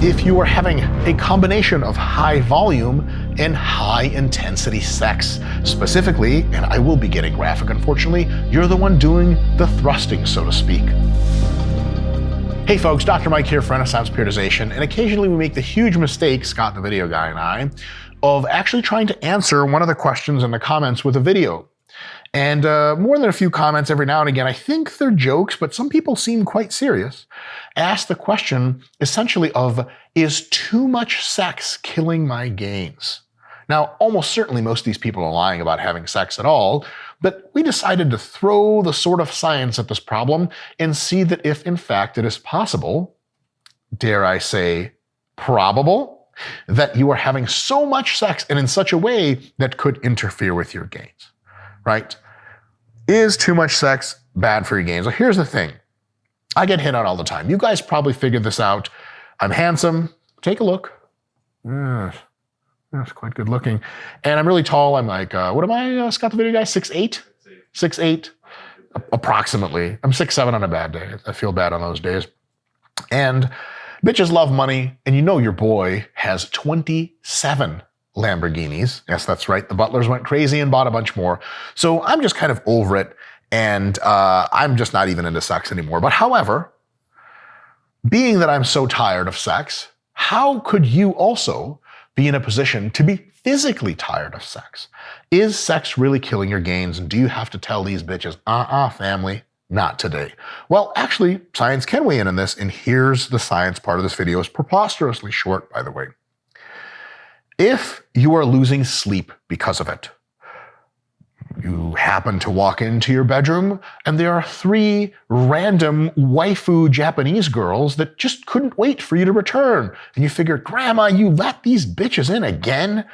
if you are having a combination of high volume and high intensity sex. Specifically, and I will be getting graphic unfortunately, you're the one doing the thrusting, so to speak. Hey folks, Dr. Mike here for Renaissance Periodization, and occasionally we make the huge mistake, Scott the video guy and I, of actually trying to answer one of the questions in the comments with a video. And more than a few comments every now and again, I think they're jokes, but some people seem quite serious, ask the question essentially of, is too much sex killing my gains? Now, almost certainly most of these people are lying about having sex at all, but we decided to throw the sort of science at this problem and see that if in fact it is possible, dare I say, probable, that you are having so much sex and in such a way that could interfere with your gains. Right? Is too much sex bad for your gains? Well, here's the thing. I get hit on all the time. You guys probably figured this out. I'm handsome. Take a look. That's quite good looking. And I'm really tall. I'm like, what am I, Scott the video guy? 6'8"? 6'8", approximately. I'm 6'7" on a bad day. I feel bad on those days. And bitches love money. And you know your boy has 27 Lamborghinis. Yes, that's right. The butlers went crazy and bought a bunch more. So I'm just kind of over it. And I'm just not even into sex anymore. But however, being that I'm so tired of sex, how could you also be in a position to be physically tired of sex? Is sex really killing your gains? And do you have to tell these bitches, family, not today? Well, actually, science can weigh in on this. And here's the science part of this video. It's preposterously short, by the way. If you are losing sleep because of it, you happen to walk into your bedroom and there are 3 random waifu Japanese girls that just couldn't wait for you to return. And you figure, Grandma, you let these bitches in again?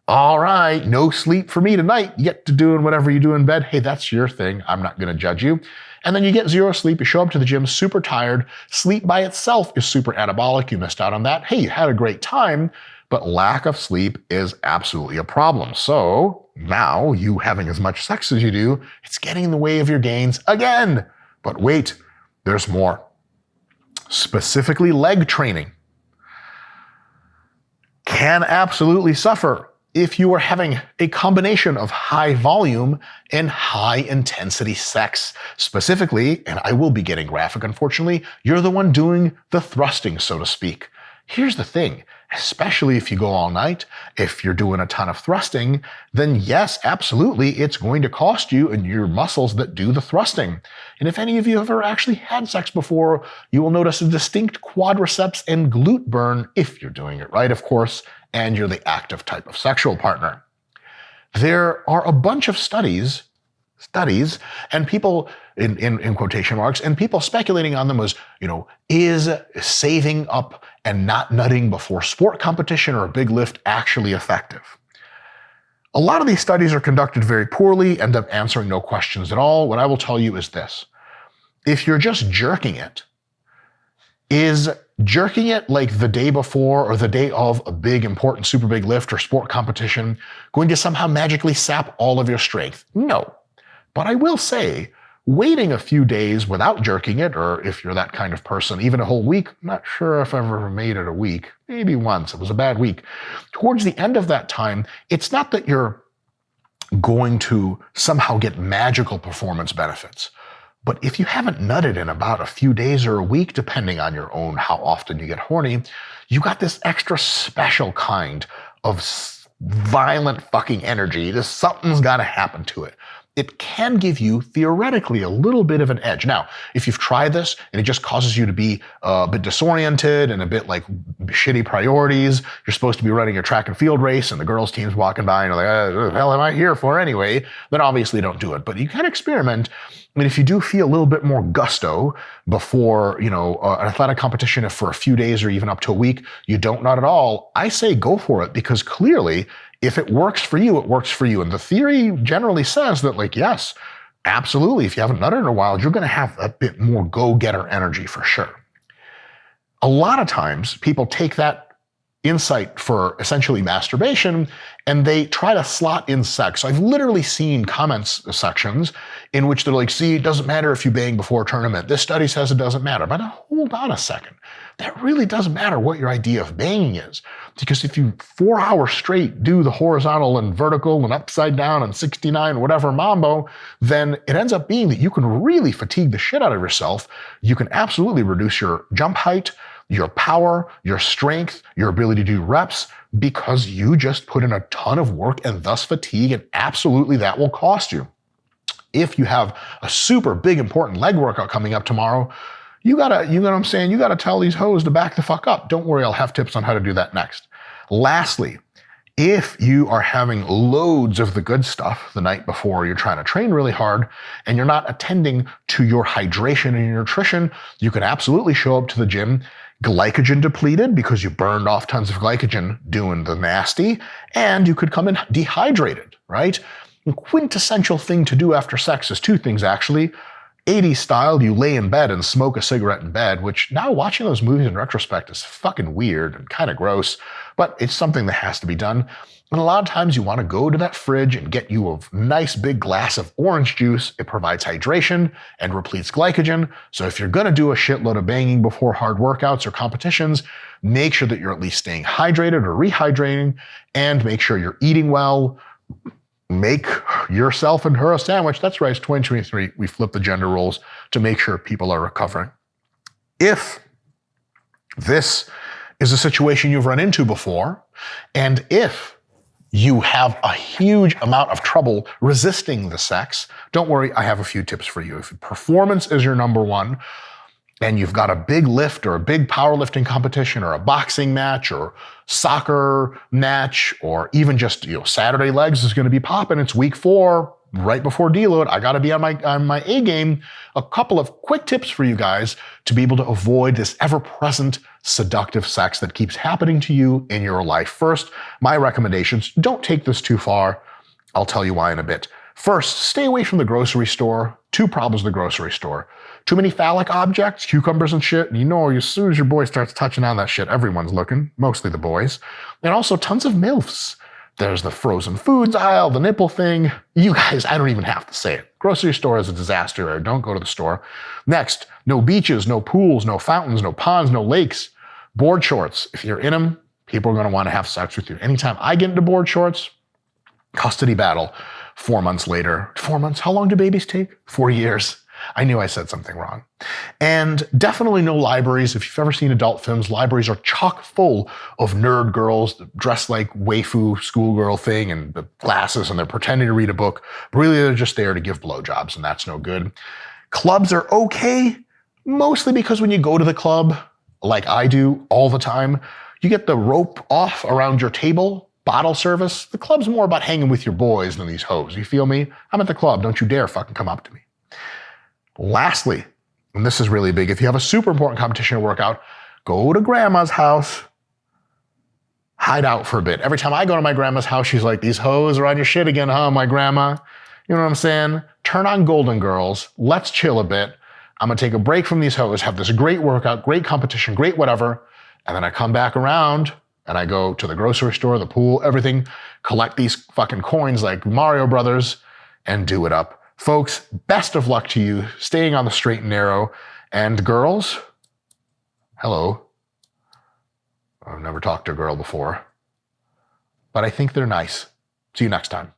All right, no sleep for me tonight. You get to doing whatever you do in bed. Hey, that's your thing. I'm not going to judge you. And then you get 0 sleep. You show up to the gym super tired. Sleep by itself is super anabolic. You missed out on that. Hey, you had a great time. But lack of sleep is absolutely a problem. So now you having as much sex as you do, it's getting in the way of your gains again. But wait, there's more. Specifically leg training can absolutely suffer if you are having a combination of high volume and high intensity sex. Specifically, and I will be getting graphic unfortunately, you're the one doing the thrusting, so to speak. Here's the thing, especially if you go all night, if you're doing a ton of thrusting, then yes, absolutely, it's going to cost you and your muscles that do the thrusting. And if any of you have ever actually had sex before, you will notice a distinct quadriceps and glute burn if you're doing it right, of course, and you're the active type of sexual partner. There are a bunch of studies, and people in quotation marks, and people speculating on them as, is saving up and not nutting before sport competition or a big lift actually effective? A lot of these studies are conducted very poorly, end up answering no questions at all. What I will tell you is this. If you're just jerking it, is jerking it like the day before or the day of a big, important, super big lift or sport competition going to somehow magically sap all of your strength? No. But I will say, waiting a few days without jerking it, or if you're that kind of person, even a whole week, I'm not sure if I've ever made it a week, maybe once, it was a bad week. Towards the end of that time, it's not that you're going to somehow get magical performance benefits. But if you haven't nutted in about a few days or a week, depending on your own how often you get horny, you got this extra special kind of violent fucking energy. Just something's got to happen to it. It can give you, theoretically, a little bit of an edge. Now, if you've tried this and it just causes you to be a bit disoriented and a bit like shitty priorities, you're supposed to be running a track and field race and the girls' team's walking by and you're like, what the hell am I here for anyway? Then obviously don't do it. But you can experiment. And if you do feel a little bit more gusto before, an athletic competition, if for a few days or even up to a week, you don't nut at all, I say go for it, because clearly, if it works for you, it works for you. And the theory generally says that, yes, absolutely, if you haven't nutted in a while, you're going to have a bit more go-getter energy for sure. A lot of times, people take that insight for essentially masturbation and they try to slot in sex. I've literally seen comments sections in which they're like, see, it doesn't matter if you bang before a tournament. This study says it doesn't matter. But hold on a second. that really doesn't matter what your idea of banging is. Because if you 4 hours straight do the horizontal and vertical and upside down and 69, whatever mambo, then it ends up being that you can really fatigue the shit out of yourself. You can absolutely reduce your jump height, your power, your strength, your ability to do reps, because you just put in a ton of work and thus fatigue, and absolutely that will cost you. If you have a super big important leg workout coming up tomorrow, you know what I'm saying? You gotta tell these hoes to back the fuck up. Don't worry, I'll have tips on how to do that next. Lastly, if you are having loads of the good stuff the night before you're trying to train really hard and you're not attending to your hydration and your nutrition, you can absolutely show up to the gym glycogen depleted because you burned off tons of glycogen doing the nasty, and you could come in dehydrated, right? The quintessential thing to do after sex is two things, actually. 80s style, you lay in bed and smoke a cigarette in bed, which now watching those movies in retrospect is fucking weird and kind of gross, but it's something that has to be done. And a lot of times you want to go to that fridge and get you a nice big glass of orange juice. It provides hydration and repletes glycogen. So if you're going to do a shitload of banging before hard workouts or competitions, make sure that you're at least staying hydrated or rehydrating, and make sure you're eating well. Make yourself and her a sandwich. That's right, it's 2023. We flip the gender roles to make sure people are recovering. If this is a situation you've run into before, and if you have a huge amount of trouble resisting the sex, don't worry, I have a few tips for you. If performance is your number one, and you've got a big lift or a big powerlifting competition or a boxing match or soccer match, or even just, Saturday legs is going to be popping. It's week 4, right before deload. I got to be on my A game. A couple of quick tips for you guys to be able to avoid this ever-present seductive sex that keeps happening to you in your life. First, my recommendations, don't take this too far. I'll tell you why in a bit. First, stay away from the grocery store. 2 problems with the grocery store. Too many phallic objects, cucumbers and shit. And as soon as your boy starts touching on that shit, everyone's looking, mostly the boys. And also tons of MILFs. There's the frozen foods aisle, the nipple thing. You guys, I don't even have to say it. Grocery store is a disaster. Don't go to the store. Next, no beaches, no pools, no fountains, no ponds, no lakes. Board shorts. If you're in them, people are going to want to have sex with you. Anytime I get into board shorts, custody battle. 4 months later. 4 months? How long do babies take? 4 years. I knew I said something wrong. And definitely no libraries. If you've ever seen adult films, libraries are chock full of nerd girls dressed like waifu schoolgirl thing and the glasses, and they're pretending to read a book, but really they're just there to give blowjobs, and that's no good. Clubs are okay, mostly because when you go to the club, like I do all the time, you get the rope off around your table, bottle service. The club's more about hanging with your boys than these hoes. You feel me? I'm at the club. Don't you dare fucking come up to me. Lastly, and this is really big, if you have a super important competition or workout, go to grandma's house, hide out for a bit. Every time I go to my grandma's house, she's like, these hoes are on your shit again, huh, my grandma? You know what I'm saying? Turn on Golden Girls. Let's chill a bit. I'm gonna take a break from these hoes, have this great workout, great competition, great whatever, and then I come back around and I go to the grocery store, the pool, everything, collect these fucking coins like Mario Brothers, and do it up. Folks, best of luck to you, staying on the straight and narrow. And girls, hello. I've never talked to a girl before, but I think they're nice. See you next time.